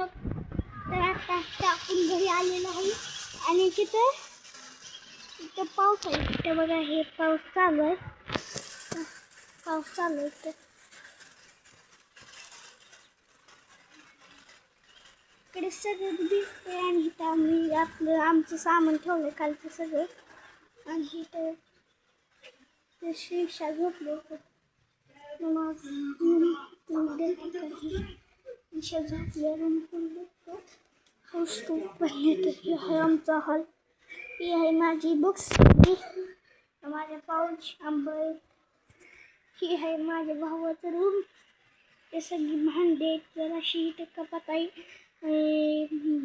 Blog. तर आता आपण घरी आलेलो आहे आणि तिथं पाऊस आहे. तिथं बघा हे पाऊस चालू आहे. पाऊस चालू आहे तर इकडे सगळं दिसतंय आणि इथं आम्ही आमचं सामान ठेवलं कालचं सगळं. आणि इथं ते शिक्षा झोपले होते ईशा झोपल्या हौस पहिले तर हे आहे आमचा हॉल. ही आहे माझी बुक्स, माझ्या पाऊच आंबे. ही आहे माझ्या भावाचं रूम. ते सगळी भांडे जराशी इथे कपात आहे,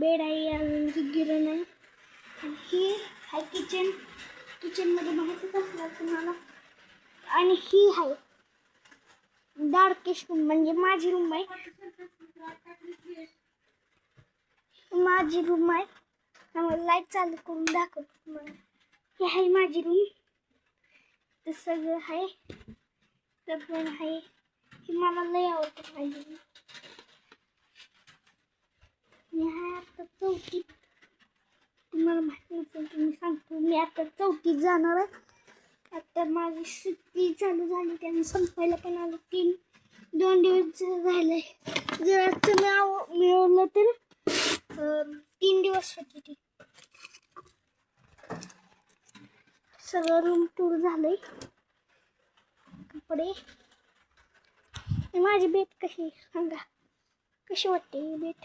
बेड आहे, अजून गिरण आहे. ही आहे किचन. किचनमध्ये माहितीच असणार तुम्हाला. आणि ही आहे डार्केस्ट रूम, म्हणजे माझी रूम आहे. माझी रूम आहे. आम्हाला लाईट चालू करून दाखवतो तुम्हाला. ही आहे माझी रूम. ते सगळं आहे. तर पण आहे ही मला लय आवडतं माझी रूम. मी आहे आता चौथीत. तुम्हाला माहिती नसेल तर मी सांगतो, मी आता चौथीत जाणार आहे. आता माझी सुट्टी चालू झाली, त्यांनी संपायला पण आलं. 2 दिवस राहिले. जर आजचं मिळवलं तर 3 दिवस होती ती. सगळं रूम टूर झालंय. कपडे. माझी बेट कशी सांगा, कशी वाटते ही बेट?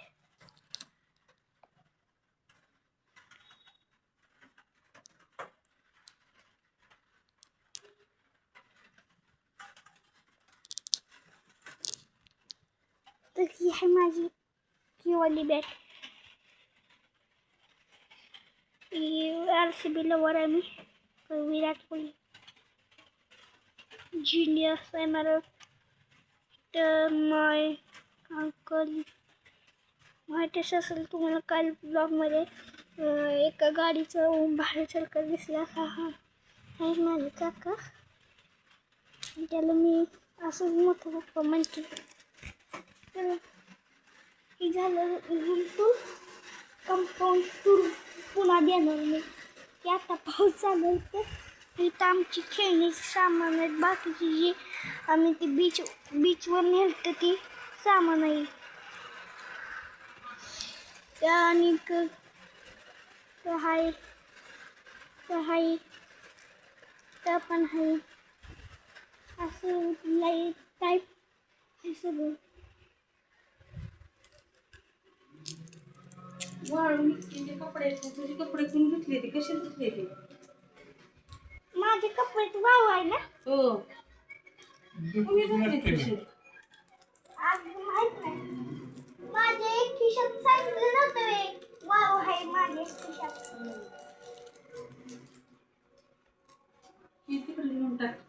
तर ही आहे माझी किवाली बॅट. RCB लवर आहे मी. विराट कोहली जीनियस आहे मला. तर माय अंकल माहितीच असेल तुम्हाला, काल ब्लॉगमध्ये एका गाडीचं भाड्यासारखं दिसला. हा आहे माझे काका. त्याला मी असं मोठं पप्पा म्हणते. तर हे झालं रूम टूर. कंपाऊंड टूर पुन्हा देणार मी, की आता पाऊस चालू आहे. तर इथं आमची खेळण्याची सामान आहेत. बाकीची जी आम्ही ती बीचवर नेलं ती सामान आहे. त्या आणि हाय त्या पण आहे. असं लाईट टाईप हे सगळं. कपडे तुझे कपडे कोण घेतले ते? कसे घेतले ते? माझे कपडे वाव आहे ना. हो तुम्ही घेतले कसे? आज माहित नाही. माझे एक खिशात सांगितलं नव्हतं. वाव आहे माझे खिशात. किती कडे घेऊन टाक.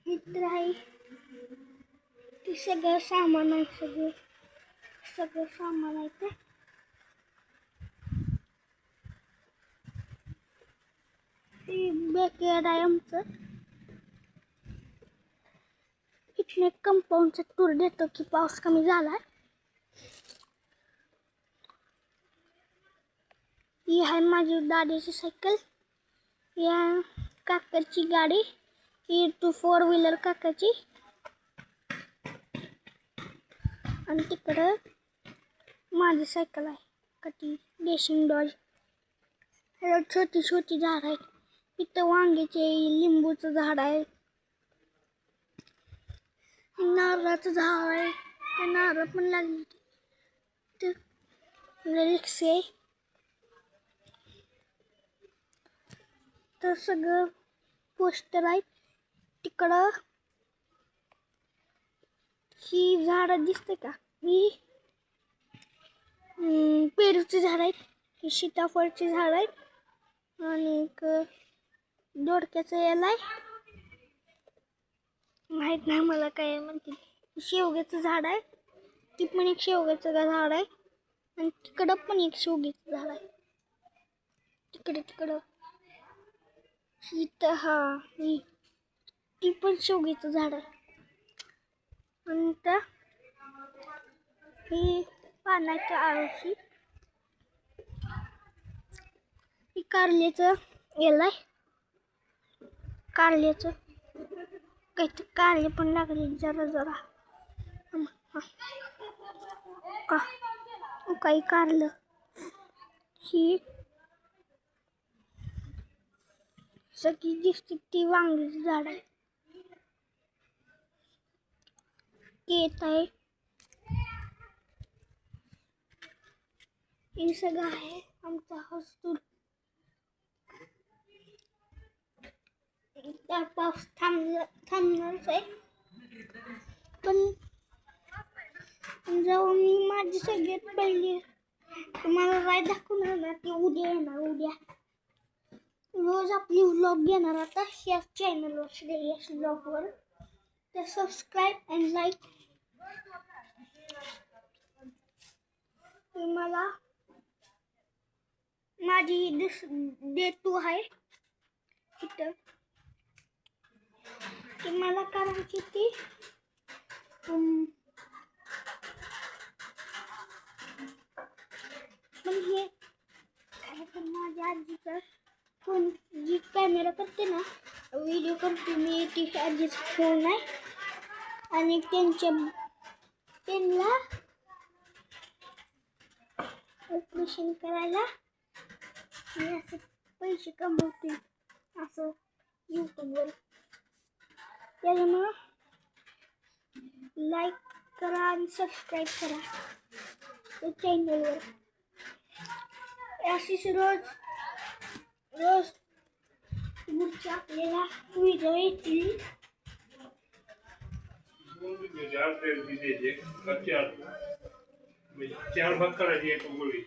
मित्र आहे ते सगळं सामान आहे. सगळं सामान आहे. ते बॅकयार्ड आहे आमचं. इथले कंपाऊंडचा टूर देतो की पाऊस कमी झाला. ही आहे माझी दादाची सायकल. या काकाची गाडी. ही 4 व्हीलर काकाची. आणि तिकडं माझी सायकल आहे कटी रेसिंग डॉज. छोटी छोटी झाड आहेत. इथं वांग्याचे लिंबूचं झाड आहे. नारळाचं झाड आहे. ते नारळ पण लागले. ते रिक्षे. तर सगळं पोस्टर आहेत. तिकडं ही झाडं दिसते का? ही पेरूची झाड आहेत. ही सीताफळची झाड आहेत. आणि एक दोडक्याचं याला आहे. माहित नाही मला काय म्हणते. शेवग्याचं झाड आहे. ती पण एक शेवग्याचं झाड आहे. आणि तिकडं पण एक शेवग्याचं झाड आहे. तिकडं इथं ती पण शेवग्याचं झाड आहे. आणि इथं ही पानाची आळशी, ही कारल्याचं याला कारल्याचं काहीतरी कारले पण लागले जरा जरा. काही कारलं. ही सगळी दिसते ती वांग्याची झाड आहे. ते येत आहे. हे सगळं आहे आमचा हॉस्टेल. त्या पाऊस थांबणारच आहे. पण जेव्हा मी माझी सगळ्यात पहिली तुम्हाला राय दाखवणार ना ती उद्या येणार. उद्या रोज आपली व्लॉग घेणार आता ह्या चॅनलवर, श्रेयस व्लॉगवर. तर सबस्क्राईब अँड लाईक. मला माझी डे 2 आहे इथं. ती मला करायची ती पण हे काय पण माझ्या आजीचा फोन जी कॅमेरा करते ना, व्हिडिओ करते मी, ती आजीचा फोन आहे. आणि त्यांना ऑपरेशन करायला मी असे पैसे कमवते असं यूट्यूबवर. त्याच्यामुळं लाईक करा आणि सबस्क्राईब करा त्या चॅनलवर. अशीच रोज पुढच्या आपल्याला व्हिडिओ येतील. चार भाग करायची एक गोळी.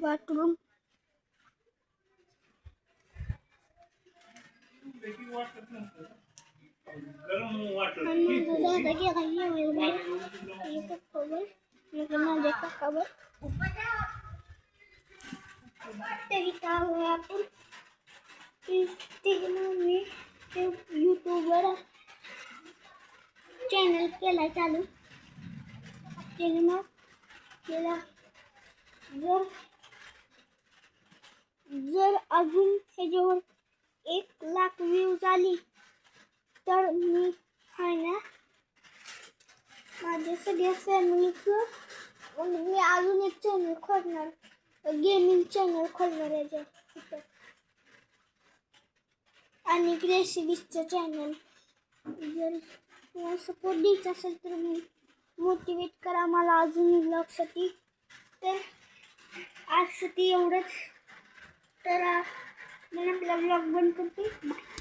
बाथरूम गरम वाटत माझ्या काकावर आपण मी यूट्यूबवर चॅनल केला चालू. त्याने मग केला. जर अजून ह्याच्यावर 1,00,000 व्ह्यूज आली तर मी आहे ना माझ्या सगळ्या फॅमिलीचं मी अजून एक चॅनल खोलणार, गेमिंग चॅनल खोलणार याच्यात. आणि रेसिपीजचं चॅनल. जर तुम्हाला सपोर्ट द्यायचा असेल तर मी मोटिवेट करा मला अजून ब्लॉगसाठी. तर आजसाठी एवढंच. तर मी आपला ब्लॉग बंद करते. बाय.